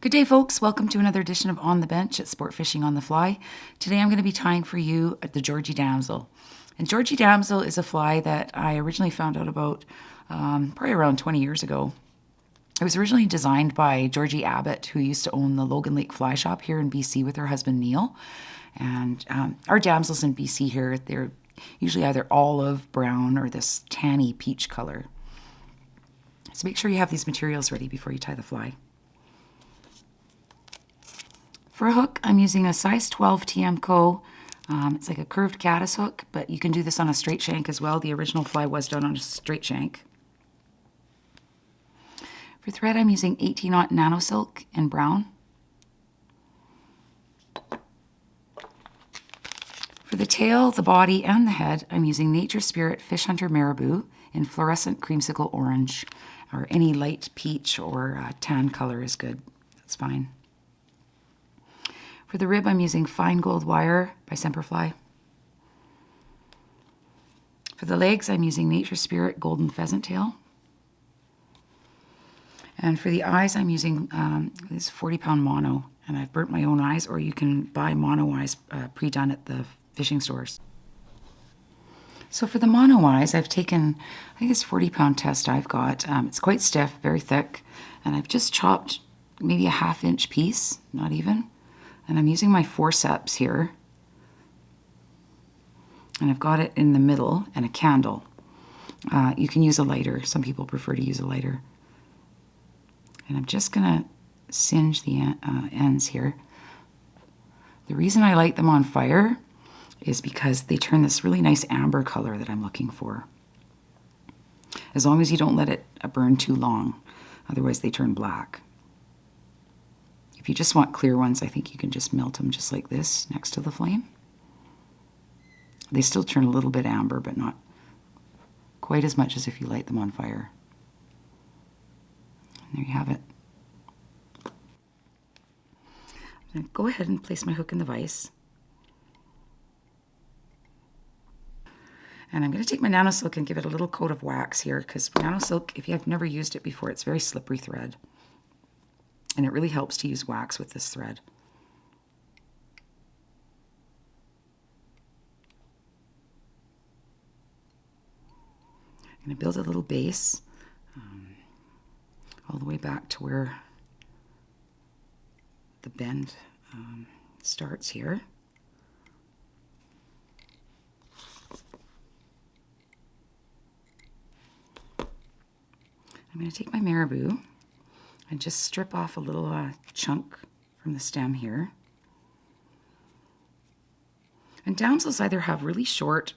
Good day, folks. Welcome to another edition of On the Bench at Sport Fishing on the Fly. Today I'm going to be tying for you the Georgi Damsel. And Georgi Damsel is a fly that I originally found out about probably around 20 years ago. It was originally designed by Georgie Abbott, who used to own the Logan Lake Fly Shop here in BC with her husband Neil. And our damsels in BC here, they're usually either olive, brown, or this tanny peach color. So make sure you have these materials ready before you tie the fly. For a hook, I'm using a size 12 TMCO. It's like a curved caddis hook, but you can do this on a straight shank as well. The original fly was done on a straight shank. For thread, I'm using 18-aught nano silk in brown. For the tail, the body, and the head, I'm using Nature Spirit Fish Hunter Marabou in fluorescent creamsicle orange, or any light peach or tan color is good. That's fine. For the rib, I'm using Fine Gold Wire by Semperfli. For the legs, I'm using Nature Spirit Golden Pheasant Tail. And for the eyes, I'm using this 40-pound mono. And I've burnt my own eyes, or you can buy mono eyes pre-done at the fishing stores. So for the mono eyes, I've taken, I think this 40-pound test I've got. It's quite stiff, very thick. And I've just chopped maybe a ½ inch piece, not even. And I'm using my forceps here. And I've got it in the middle and a candle. You can use a lighter. Some people prefer to use a lighter. And I'm just going to singe the ends here. The reason I light them on fire is because they turn this really nice amber color that I'm looking for. As long as you don't let it burn too long. Otherwise they turn black. If you just want clear ones, I think you can just melt them just like this next to the flame. They still turn a little bit amber, but not quite as much as if you light them on fire. And there you have it. I'm going to go ahead and place my hook in the vise. And I'm going to take my nano silk and give it a little coat of wax here, because nano silk, if you have never used it before, it's very slippery thread. And it really helps to use wax with this thread. I'm going to build a little base all the way back to where the bend starts here. I'm going to take my marabou and just strip off a little chunk from the stem here. And damsels either have really short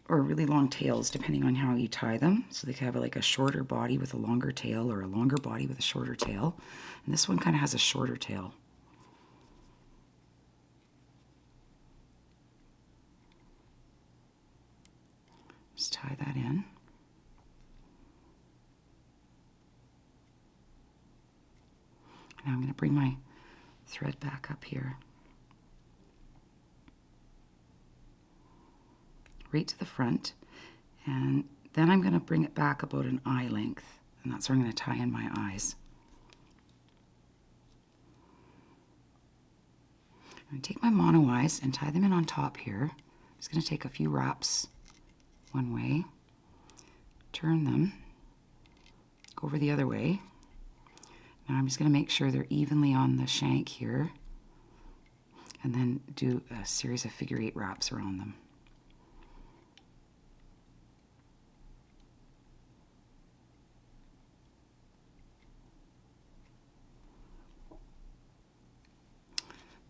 or really long tails, depending on how you tie them. So they can have like a shorter body with a longer tail, or a longer body with a shorter tail. And this one kind of has a shorter tail. Just tie that in. Now I'm going to bring my thread back up here. Right to the front. And then I'm going to bring it back about an eye length. And that's where I'm going to tie in my eyes. I'm going to take my mono eyes and tie them in on top here. I'm just going to take a few wraps one way. Turn them. Go over the other way. Now I'm just going to make sure they're evenly on the shank here, and then do a series of figure 8 wraps around them.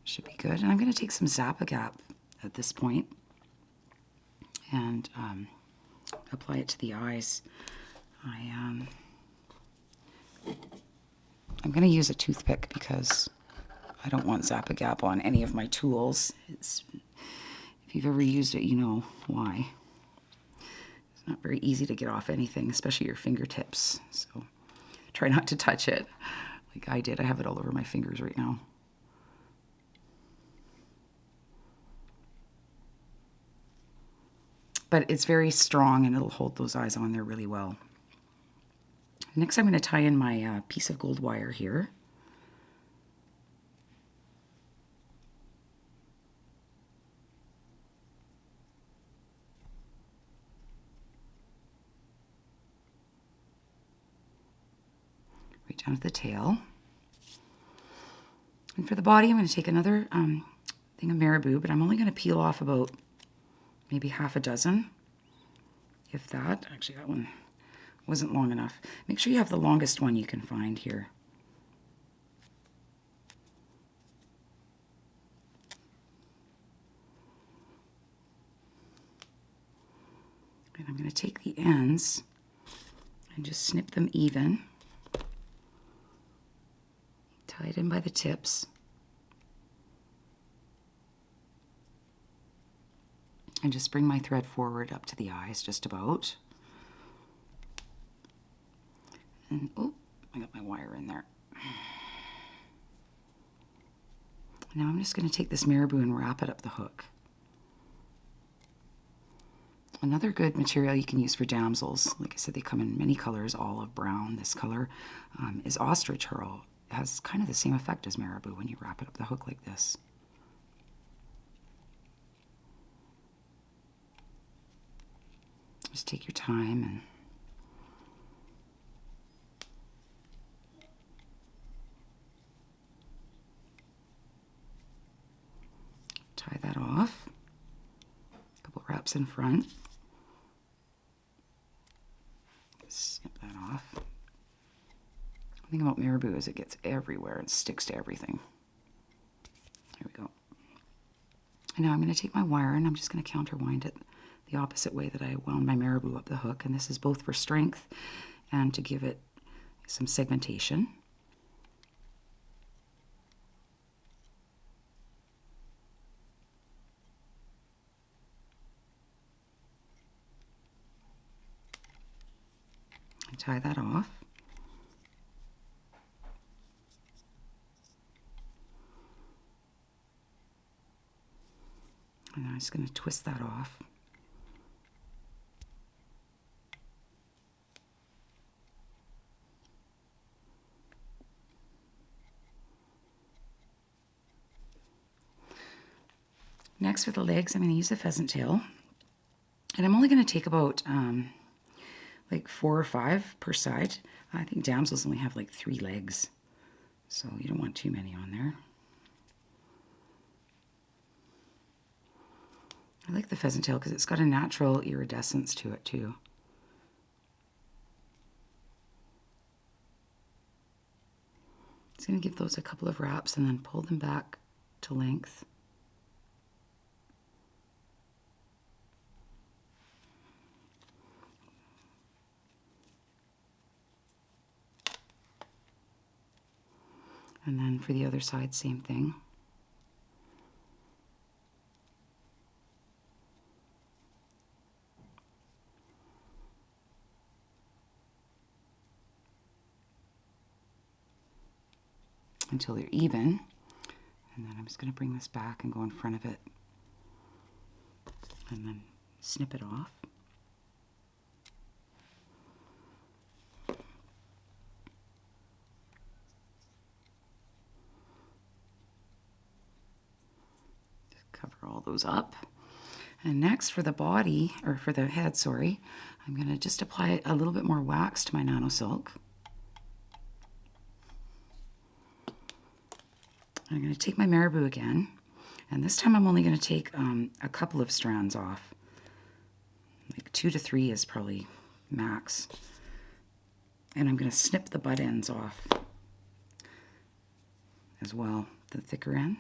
Should be good. And I'm going to take some Zap-A-Gap at this point and apply it to the eyes. I'm going to use a toothpick because I don't want Zap-A-Gap on any of my tools. If you've ever used it, you know why. It's not very easy to get off anything, especially your fingertips. So try not to touch it like I did. I have it all over my fingers right now. But it's very strong and it'll hold those eyes on there really well. Next I'm going to tie in my piece of gold wire here. down to the tail. And for the body, I'm going to take another thing of marabou, but I'm only going to peel off about maybe half a dozen, if that. Actually, that one wasn't long enough. Make sure you have the longest one you can find here. And I'm going to take the ends and just snip them even. Tie it in by the tips. And just bring my thread forward up to the eyes, just about. And, oh, I got my wire in there. Now I'm just going to take this marabou and wrap it up the hook. Another good material you can use for damsels, like I said, they come in many colors, olive, brown, this color, is ostrich herl. It has kind of the same effect as marabou when you wrap it up the hook like this. Just take your time and tie that off. A couple wraps in front. Snip that off. The thing about marabou is it gets everywhere and sticks to everything. There we go. And now I'm going to take my wire and I'm just going to counterwind it the opposite way that I wound my marabou up the hook. And this is both for strength and to give it some segmentation. And tie that off. And I'm just going to twist that off. Next for the legs, I'm going to use a pheasant tail. And I'm only going to take about like 4 or 5 per side. I think damsels only have like 3 legs, so you don't want too many on there. I like the pheasant tail because it's got a natural iridescence to it too. Just going to give those a couple of wraps and then pull them back to length. And then for the other side, same thing. Until they're even. And then I'm just going to bring this back and go in front of it. And then snip it off. Cover all those up. And next for the body, or for the head, sorry, I'm going to just apply a little bit more wax to my nano silk. I'm going to take my marabou again, and this time I'm only going to take a couple of strands off. Like 2 to 3 is probably max. And I'm going to snip the butt ends off as well, the thicker end.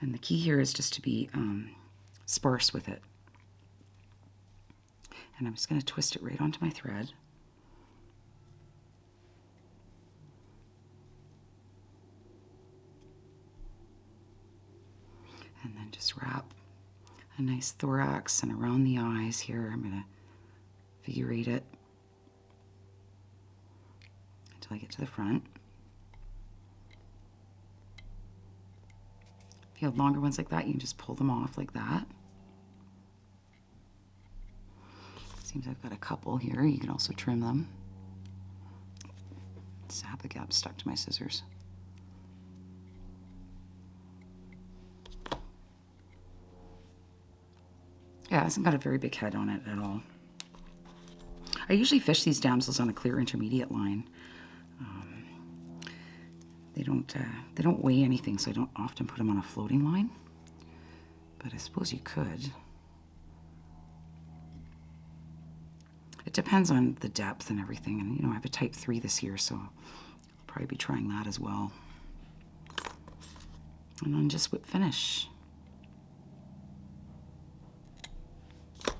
And the key here is just to be sparse with it. And I'm just going to twist it right onto my thread. And then just wrap a nice thorax and around the eyes here. I'm going to figure eight it until I get to the front. If you have longer ones like that, you can just pull them off like that. Seems I've got a couple here. You can also trim them. Zap, the gap stuck to my scissors. Yeah, it hasn't got a very big head on it at all. I usually fish these damsels on a clear intermediate line. They don't weigh anything, so I don't often put them on a floating line. But I suppose you could. It depends on the depth and everything. And, you know, I have a type 3 this year, so I'll probably be trying that as well. And then just whip finish. Your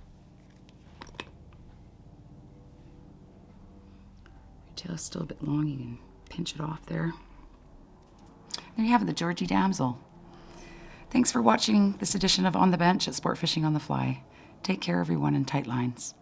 tail's still a bit long. You can pinch it off there. There you have it, the Georgi Damsel. Thanks for watching this edition of On the Bench at Sport Fishing on the Fly. Take care, everyone, in tight lines.